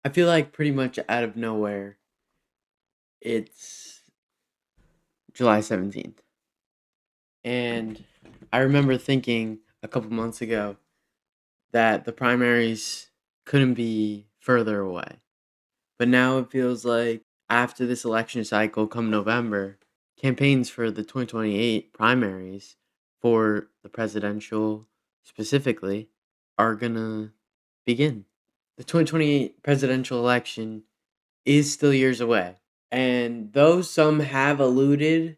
I feel like pretty much out of nowhere, it's July 17th. And I remember thinking a couple months ago that the primaries couldn't be further away. But now it feels like after this election cycle come November, campaigns for the 2028 primaries for the presidential specifically are going to begin. The 2028 presidential election is still years away. And though some have alluded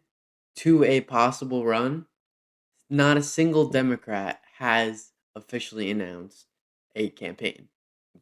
to a possible run, not a single Democrat has officially announced a campaign.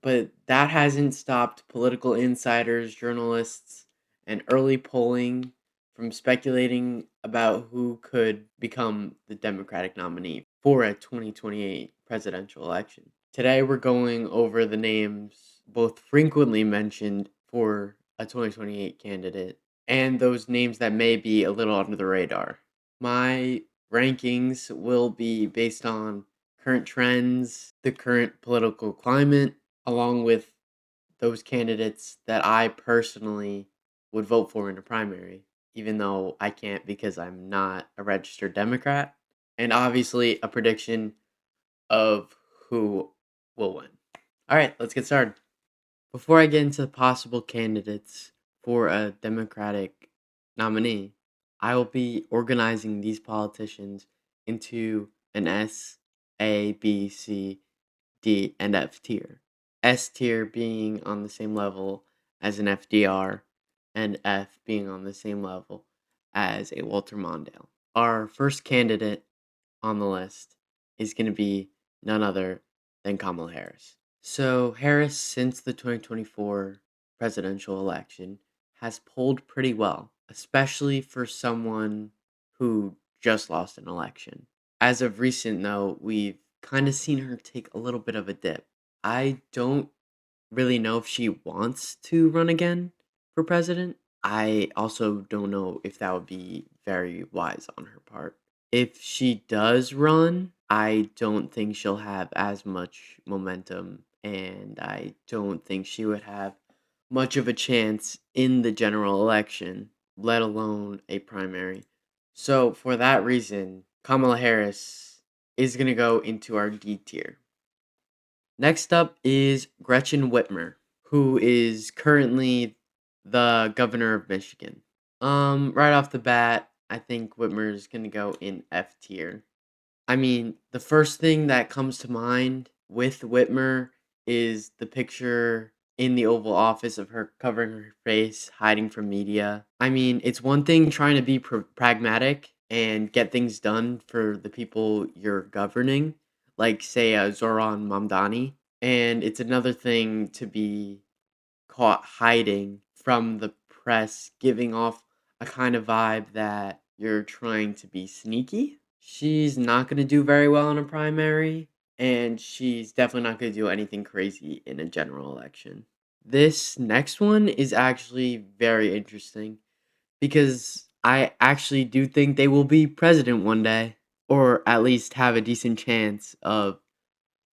But that hasn't stopped political insiders, journalists, and early polling from speculating about who could become the Democratic nominee for a 2028 presidential election. Today, we're going over the names both frequently mentioned for a 2028 candidate and those names that may be a little under the radar. My rankings will be based on current trends, the current political climate, along with those candidates that I personally would vote for in a primary, even though I can't because I'm not a registered Democrat, and obviously a prediction of who will win. All right, let's get started. Before I get into the possible candidates for a Democratic nominee, I will be organizing these politicians into an S, A, B, C, D, and F tier. S tier being on the same level as an FDR, and F being on the same level as a Walter Mondale. Our first candidate on the list is going to be none other than Kamala Harris. So, Harris, since the 2024 presidential election, has polled pretty well, especially for someone who just lost an election. As of recent, though, we've kind of seen her take a little bit of a dip. I don't really know if she wants to run again for president. I also don't know if that would be very wise on her part. If she does run, I don't think she'll have as much momentum, and I don't think she would have much of a chance in the general election, let alone a primary. So, for that reason, Kamala Harris is going to go into our D tier. Next up is Gretchen Whitmer, who is currently the governor of Michigan. Right off the bat, I think Whitmer is going to go in F tier. I mean, the first thing that comes to mind with Whitmer is the picture in the Oval Office of her covering her face, hiding from media. I mean, it's one thing trying to be pragmatic and get things done for the people you're governing, like, say, Zoran Mamdani. And it's another thing to be caught hiding from the press, giving off a kind of vibe that you're trying to be sneaky. She's not going to do very well in a primary, and she's definitely not going to do anything crazy in a general election. This next one is actually very interesting because I actually do think they will be president one day, or at least have a decent chance of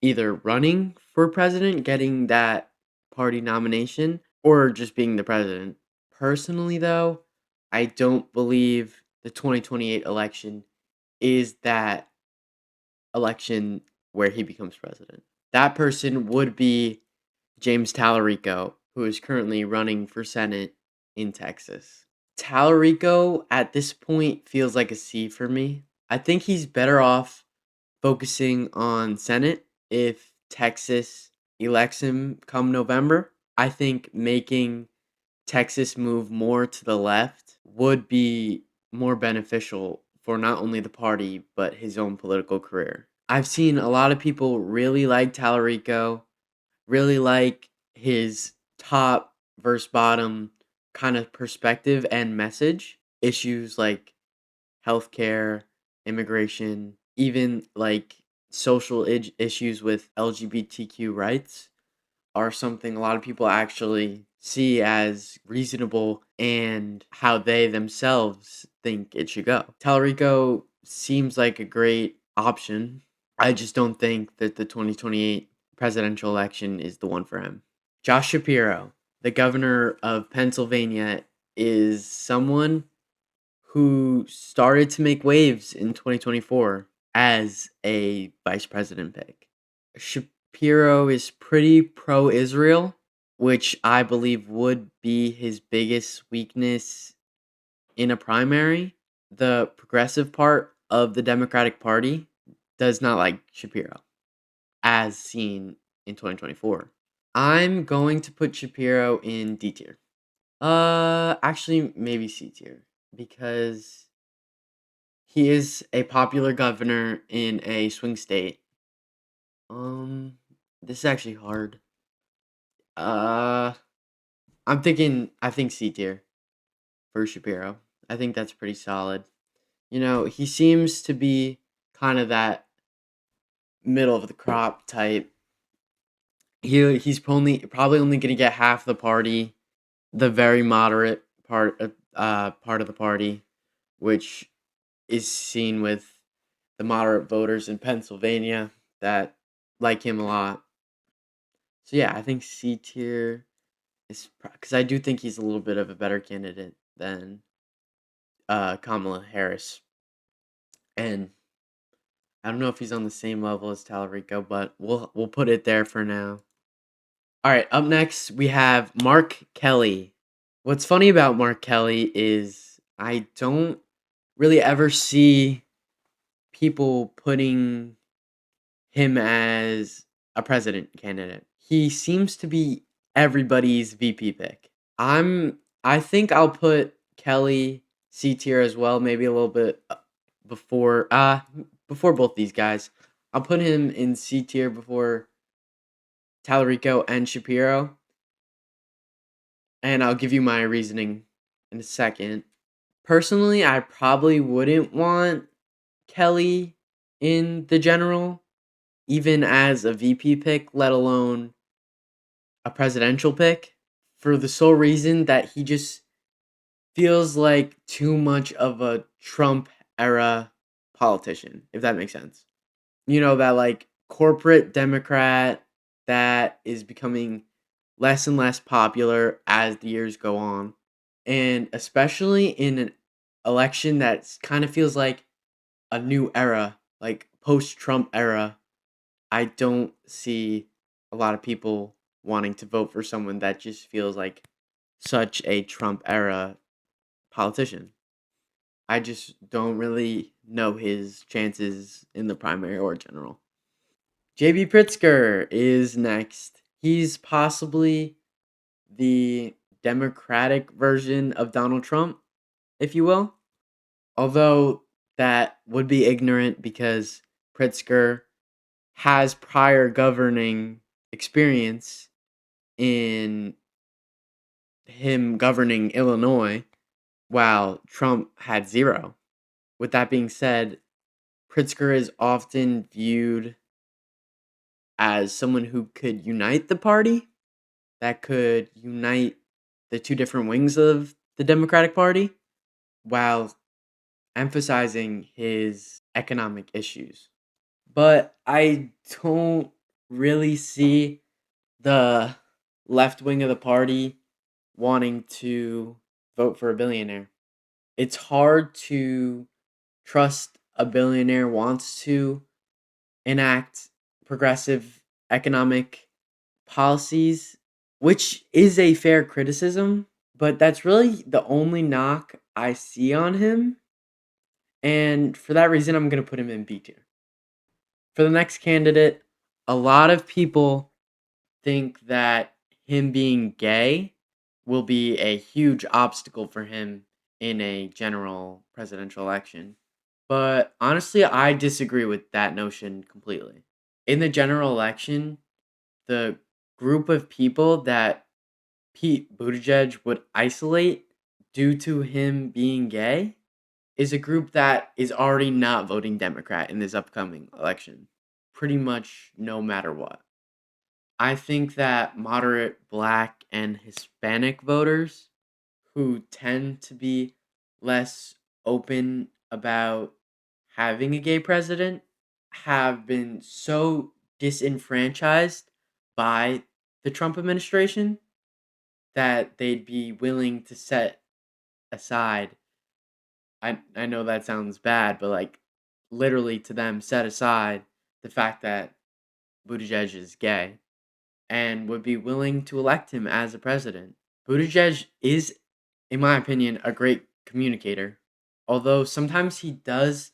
either running for president, getting that party nomination, or just being the president. Personally, though, I don't believe the 2028 election is that election where he becomes president. That person would be James Tallarico, who is currently running for Senate in Texas. Tallarico at this point feels like a C for me. I think he's better off focusing on Senate if Texas elects him come November. I think making Texas move more to the left would be more beneficial for not only the party but his own political career. I've seen a lot of people really like Tallarico, really like his top versus bottom kind of perspective and message. Issues like healthcare, immigration, even like social issues with LGBTQ rights are something a lot of people actually see as reasonable and how they themselves think it should go. Tallarico seems like a great option. I just don't think that the 2028 presidential election is the one for him. Josh Shapiro, the governor of Pennsylvania, is someone who started to make waves in 2024 as a vice president pick. Shapiro is pretty pro Israel, which I believe would be his biggest weakness in a primary. The progressive part of the Democratic Party does not like Shapiro, as seen in 2024. I'm going to put Shapiro in D tier. Actually, maybe C tier because he is a popular governor in a swing state. Um, this is actually hard. Uh, I think C tier for Shapiro. I think that's pretty solid. You know, he seems to be kind of that middle of the crop type. He's probably only going to get half the party, the very moderate part of the party, which is seen with the moderate voters in Pennsylvania that like him a lot. So yeah, I think C tier is because I do think he's a little bit of a better candidate than Kamala Harris, and I don't know if he's on the same level as Talarico, but we'll put it there for now. All right, up next we have Mark Kelly. What's funny about Mark Kelly is I don't really ever see people putting him as a president candidate. He seems to be everybody's VP pick. I think I'll put Kelly C tier as well, maybe a little bit before before both these guys. I'll put him in C tier before Talarico and Shapiro, and I'll give you my reasoning in a second. Personally, I probably wouldn't want Kelly in the general, even as a VP pick, let alone a presidential pick, for the sole reason that he just feels like too much of a Trump era politician, if that makes sense. You know, that like corporate Democrat that is becoming less and less popular as the years go on. And especially in an election that kind of feels like a new era, like post Trump era, I don't see a lot of people wanting to vote for someone that just feels like such a Trump era politician. I just don't really know his chances in the primary or general. JB Pritzker is next. He's possibly the Democratic version of Donald Trump, if you will. Although that would be ignorant because Pritzker has prior governing experience in him governing Illinois while Trump had zero. With that being said, Pritzker is often viewed as someone who could unite the party, that could unite the two different wings of the Democratic Party while emphasizing his economic issues. But I don't really see the left wing of the party wanting to vote for a billionaire. It's hard to trust a billionaire wants to enact progressive economic policies, which is a fair criticism, but that's really the only knock I see on him. And for that reason, I'm going to put him in B tier. For the next candidate, a lot of people think that him being gay will be a huge obstacle for him in a general presidential election. But honestly, I disagree with that notion completely. In the general election, the group of people that Pete Buttigieg would isolate due to him being gay is a group that is already not voting Democrat in this upcoming election, pretty much no matter what. I think that moderate black and Hispanic voters who tend to be less open about having a gay president have been so disenfranchised by the Trump administration, that they'd be willing to set aside. I know that sounds bad, but like literally to them set aside the fact that Buttigieg is gay and would be willing to elect him as a president. Buttigieg is, in my opinion, a great communicator, although sometimes he does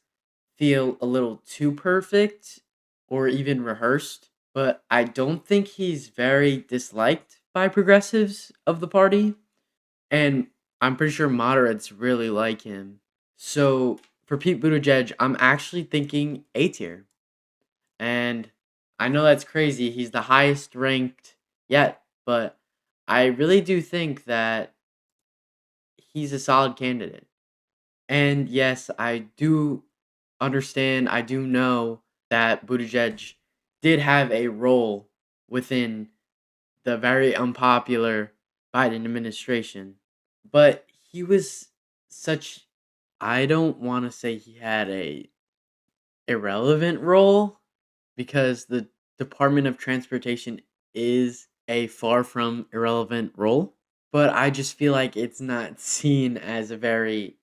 feel a little too perfect or even rehearsed. But I don't think he's very disliked by progressives of the party, and I'm pretty sure moderates really like him. So for Pete Buttigieg, I'm actually thinking A tier. And I know that's crazy. He's the highest ranked yet, but I really do think that he's a solid candidate. And yes, I do understand, I do know that Buttigieg did have a role within the very unpopular Biden administration, but he was such, I don't want to say he had a irrelevant role, because the Department of Transportation is a far from irrelevant role, but I just feel like it's not seen as a very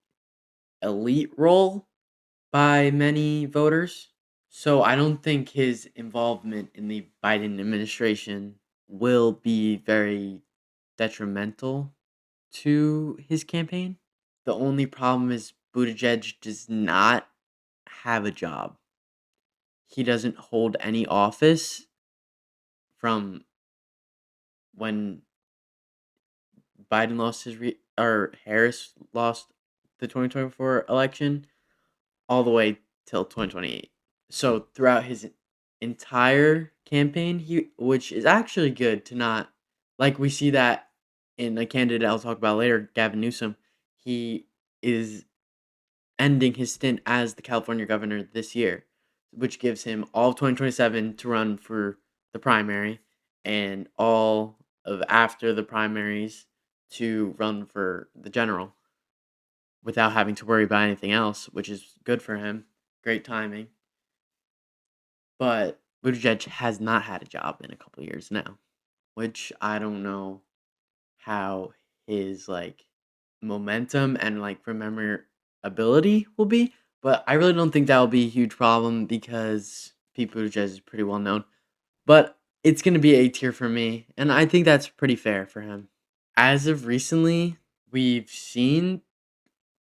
elite role by many voters. So I don't think his involvement in the Biden administration will be very detrimental to his campaign. The only problem is Buttigieg does not have a job. He doesn't hold any office from when Biden lost his or Harris lost the 2024 election all the way till 2028. So throughout his entire campaign, which is actually good to not, like we see that in a candidate I'll talk about later, Gavin Newsom, he is ending his stint as the California governor this year, which gives him all of 2027 to run for the primary and all of after the primaries to run for the general without having to worry about anything else, which is good for him. Great timing. But Buttigieg has not had a job in a couple years now, which I don't know how his like momentum and like rememberability will be, but I really don't think that will be a huge problem because Pete Buttigieg is pretty well known. But it's gonna be A tier for me, and I think that's pretty fair for him. As of recently, we've seen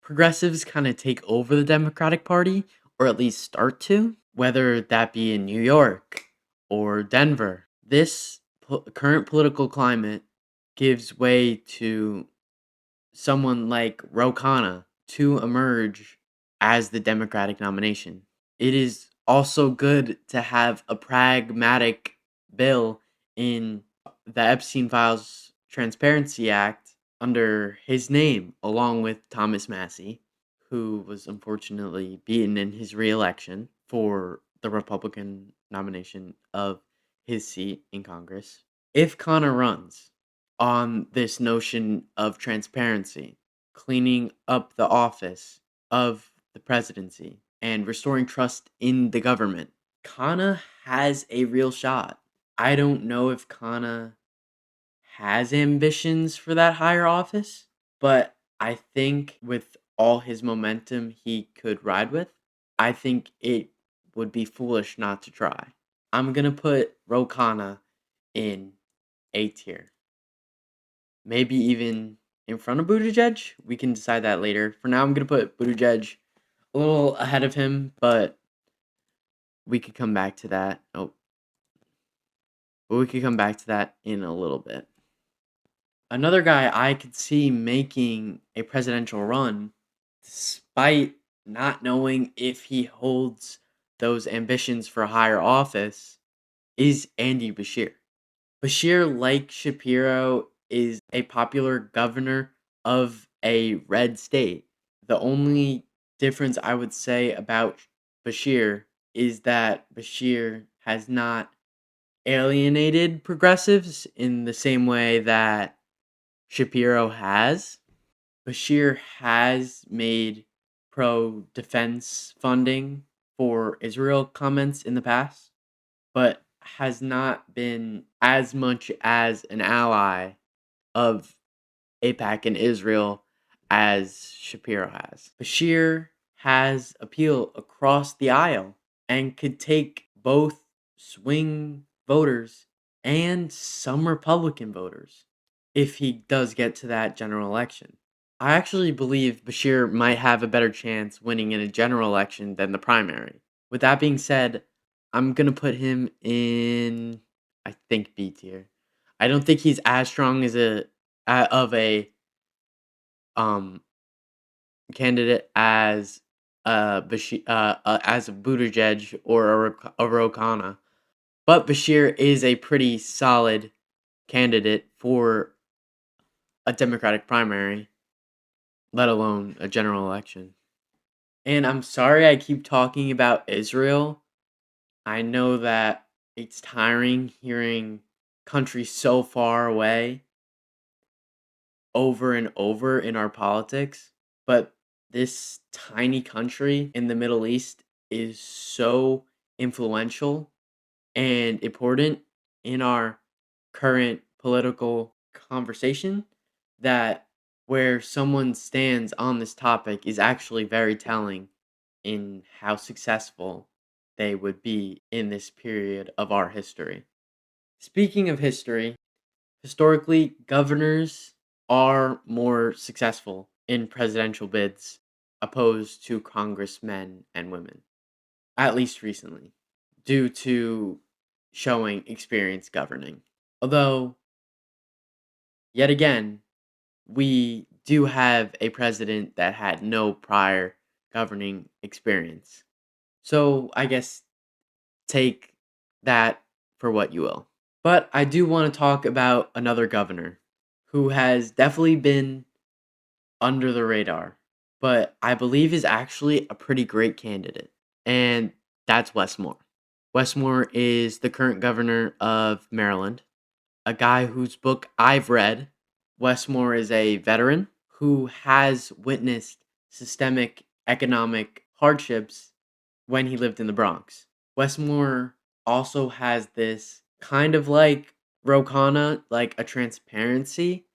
progressives kind of take over the Democratic Party, or at least start to, whether that be in New York or Denver. This current political climate gives way to someone like Ro Khanna to emerge as the Democratic nomination. It is also good to have a pragmatic bill in the Epstein Files Transparency Act under his name, along with Thomas Massey, who was unfortunately beaten in his reelection for the Republican nomination of his seat in Congress. If Connor runs on this notion of transparency, cleaning up the office of the presidency, and restoring trust in the government, Kana has a real shot. I don't know if Kana has ambitions for that higher office, but I think with all his momentum he could ride with, I think it would be foolish not to try. I'm gonna put Ro Khanna in A tier. Maybe even in front of Buttigieg. We can decide that later. For now, I'm gonna put Buttigieg a little ahead of him, but we could come back to that. Oh, but we could come back to that in a little bit. Another guy I could see making a presidential run, despite not knowing if he holds those ambitions for higher office, is Andy Bashir. Bashir, like Shapiro, is a popular governor of a red state. The only difference I would say about Bashir is that Bashir has not alienated progressives in the same way that Shapiro has. Bashir has made pro defense funding for Israel comments in the past, but has not been as much as an ally of AIPAC and Israel as Shapiro has. Bashir has appeal across the aisle and could take both swing voters and some Republican voters if he does get to that general election. I actually believe Bashir might have a better chance winning in a general election than the primary. With that being said, I'm going to put him in, I think, B tier. I don't think he's as strong as a um candidate as as a Buttigieg or a Ro Khanna. But Bashir is a pretty solid candidate for a Democratic primary, let alone a general election. And I'm sorry I keep talking about Israel. I know that it's tiring hearing countries so far away over and over in our politics, but this tiny country in the Middle East is so influential and important in our current political conversation that where someone stands on this topic is actually very telling in how successful they would be in this period of our history. Speaking of history, historically, governors are more successful in presidential bids opposed to congressmen and women, at least recently, due to showing experience governing. Although, yet again, we do have a president that had no prior governing experience. So I guess take that for what you will. But I do want to talk about another governor who has definitely been under the radar, but I believe is actually a pretty great candidate, and that's Wes Moore. Wes Moore is the current governor of Maryland, a guy whose book I've read. Wes Moore is a veteran who has witnessed systemic economic hardships when he lived in the Bronx. Wes Moore also has this kind of like Ro Khanna, like a transparency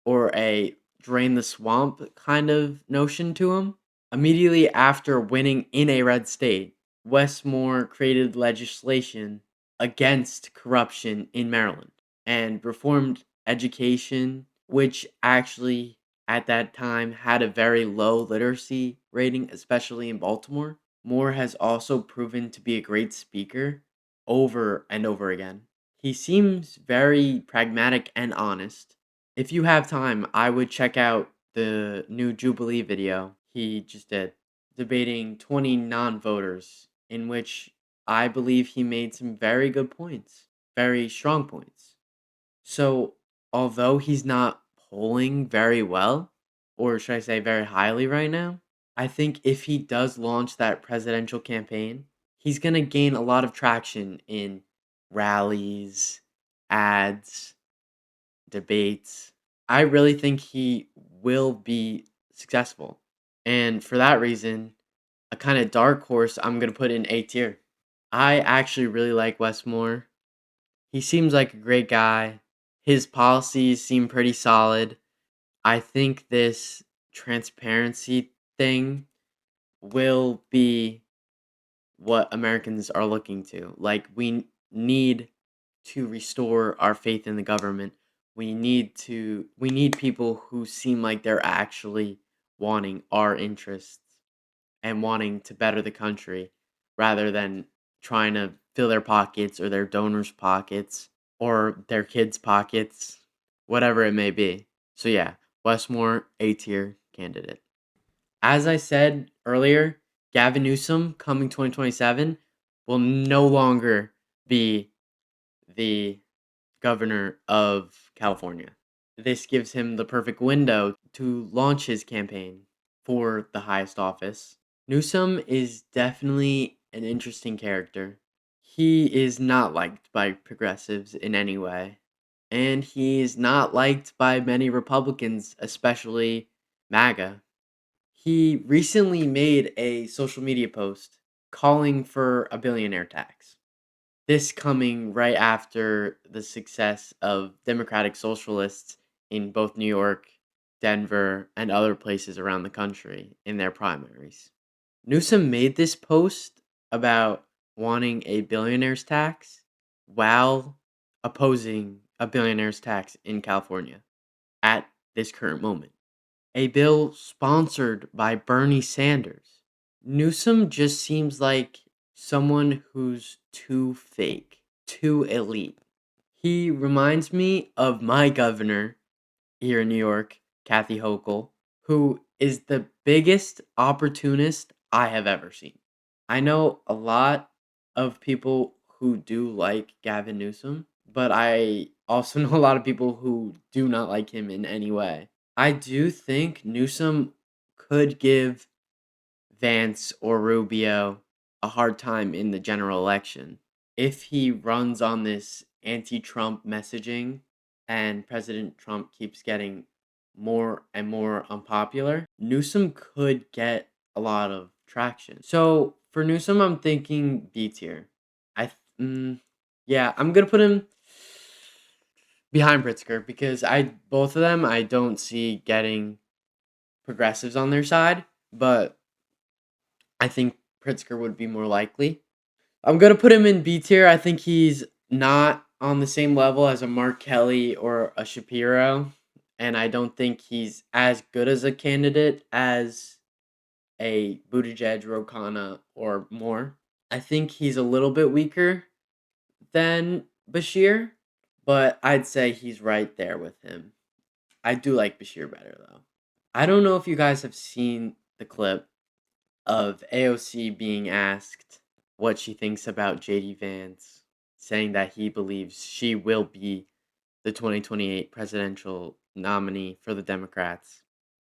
or a drain the swamp kind of notion to him. Immediately after winning in a red state, Wes Moore created legislation against corruption in Maryland and reformed education, which actually at that time had a very low literacy rating, especially in Baltimore. Moore has also proven to be a great speaker over and over again. He seems very pragmatic and honest. If you have time, I would check out the new Jubilee video he just did, debating 20 non voters, in which I believe he made some very good points, very strong points. So, although he's not polling very well, or should I say very highly right now, I think if he does launch that presidential campaign, he's going to gain a lot of traction in rallies, ads, debates. I really think he will be successful. And for that reason, a kind of dark horse I'm going to put in A tier. I actually really like Wes Moore. He seems like a great guy. His policies seem pretty solid. I think this transparency thing will be what Americans are looking to. Like, we need to restore our faith in the government. We need people who seem like they're actually wanting our interests and wanting to better the country rather than trying to fill their pockets or their donors' pockets or their kids' pockets, whatever it may be. So yeah, Westmore, A tier candidate. As I said earlier, Gavin Newsom coming 2027 will no longer be the governor of California. This gives him the perfect window to launch his campaign for the highest office. Newsom is definitely an interesting character. He is not liked by progressives in any way, and he is not liked by many Republicans, especially MAGA. He recently made a social media post calling for a billionaire tax. This coming right after the success of Democratic Socialists in both New York, Denver, and other places around the country in their primaries. Newsom made this post about wanting a billionaire's tax while opposing a billionaire's tax in California at this current moment. A bill sponsored by Bernie Sanders. Newsom just seems like someone who's too fake, too elite. He reminds me of my governor here in New York, Kathy Hochul, who is the biggest opportunist I have ever seen. I know a lot of people who do like Gavin Newsom, but I also know a lot of people who do not like him in any way. I do think Newsom could give Vance or Rubio a hard time in the general election. If he runs on this anti Trump messaging and President Trump keeps getting more and more unpopular, Newsom could get a lot of traction. So for Newsom, I'm thinking B tier. Yeah, I'm gonna put him behind Pritzker because both of them I don't see getting progressives on their side, but I think Pritzker would be more likely. I'm gonna put him in B tier. I think he's not on the same level as a Mark Kelly or a Shapiro, and I don't think he's as good as a candidate as a Buttigieg, Rokana, or more. I think he's a little bit weaker than Bashir, but I'd say he's right there with him. I do like Bashir better though. I don't know if you guys have seen the clip of AOC being asked what she thinks about JD Vance, saying that he believes she will be the 2028 presidential nominee for the Democrats.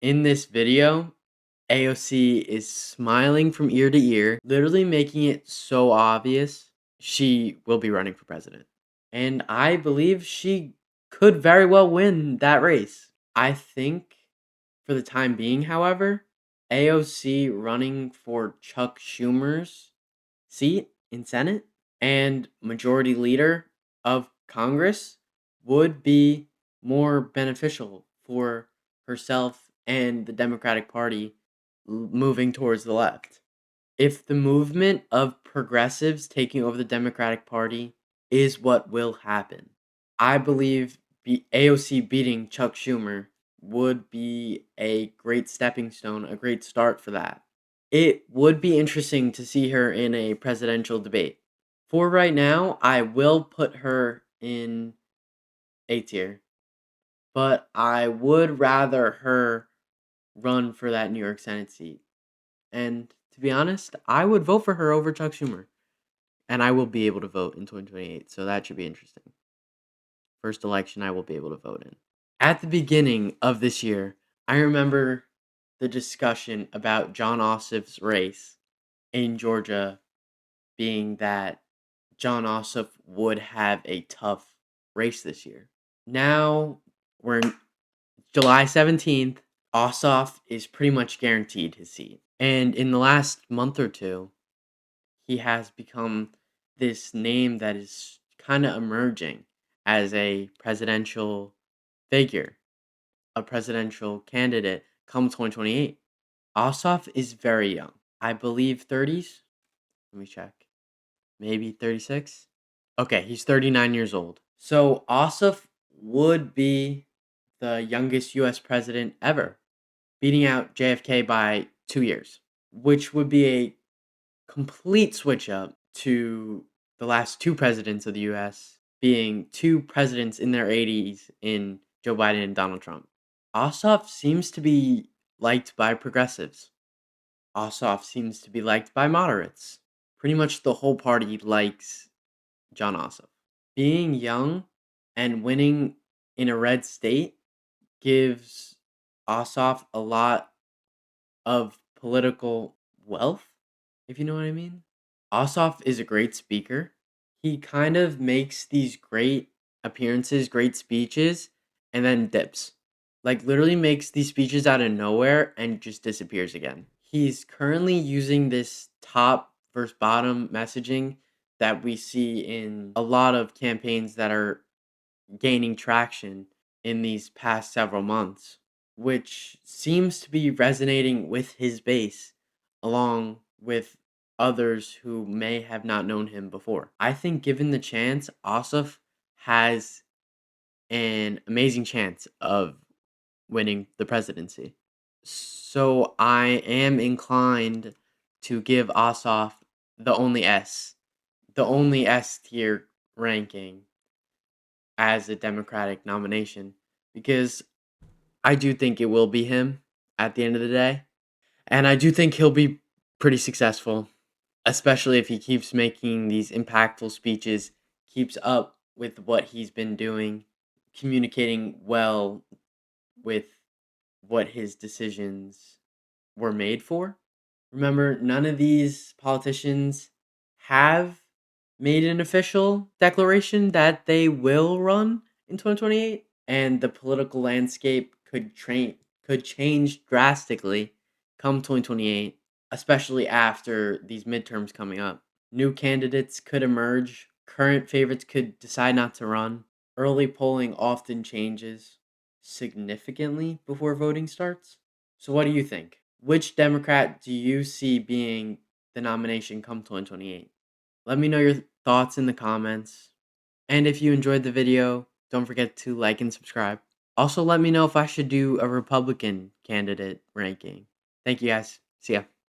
In this video, AOC is smiling from ear to ear, literally making it so obvious she will be running for president. And I believe she could very well win that race. I think for the time being, however, AOC running for Chuck Schumer's seat in Senate and majority leader of Congress would be more beneficial for herself and the Democratic Party moving towards the left. If the movement of progressives taking over the Democratic Party is what will happen, I believe AOC beating Chuck Schumer would be a great stepping stone, a great start for that. It would be interesting to see her in a presidential debate. For right now, I will put her in A tier, but I would rather her run for that New York Senate seat. And to be honest, I would vote for her over Chuck Schumer. And I will be able to vote in 2028, so that should be interesting. First election I will be able to vote in. At the beginning of this year, I remember the discussion about John Ossoff's race in Georgia being that John Ossoff would have a tough race this year. Now we're in July 17th. Ossoff is pretty much guaranteed his seat. And in the last month or two, he has become this name that is kind of emerging as a presidential figure, a presidential candidate come 2028. Ossoff is very young. I believe 30s. Let me check. Maybe 36. Okay, he's 39 years old. So Ossoff would be the youngest US president ever, beating out JFK by 2 years, which would be a complete switch up to the last two presidents of the US being two presidents in their 80s in Joe Biden and Donald Trump. Ossoff seems to be liked by progressives. Ossoff seems to be liked by moderates. Pretty much the whole party likes John Ossoff. Being young and winning in a red state gives Ossoff a lot of political wealth, if you know what I mean. Ossoff is a great speaker. He kind of makes these great appearances, great speeches, and then dips. Like, literally makes these speeches out of nowhere and just disappears again. He's currently using this top versus bottom messaging that we see in a lot of campaigns that are gaining traction in these past several months, which seems to be resonating with his base along with others who may have not known him before. I think, given the chance, Ossoff has an amazing chance of winning the presidency. So I am inclined to give Ossoff the only the only S tier ranking as a Democratic nomination, because I do think it will be him at the end of the day. And I do think he'll be pretty successful, especially if he keeps making these impactful speeches, keeps up with what he's been doing, communicating well with what his decisions were made for. Remember, none of these politicians have made an official declaration that they will run in 2028, and the political landscape could change drastically come 2028, especially after these midterms coming up. New candidates could emerge, current favorites could decide not to run. Early polling often changes significantly before voting starts. So what do you think? Which Democrat do you see being the nomination come 2028? Let me know your thoughts in the comments. And if you enjoyed the video, don't forget to like and subscribe. Also, let me know if I should do a Republican candidate ranking. Thank you guys. See ya.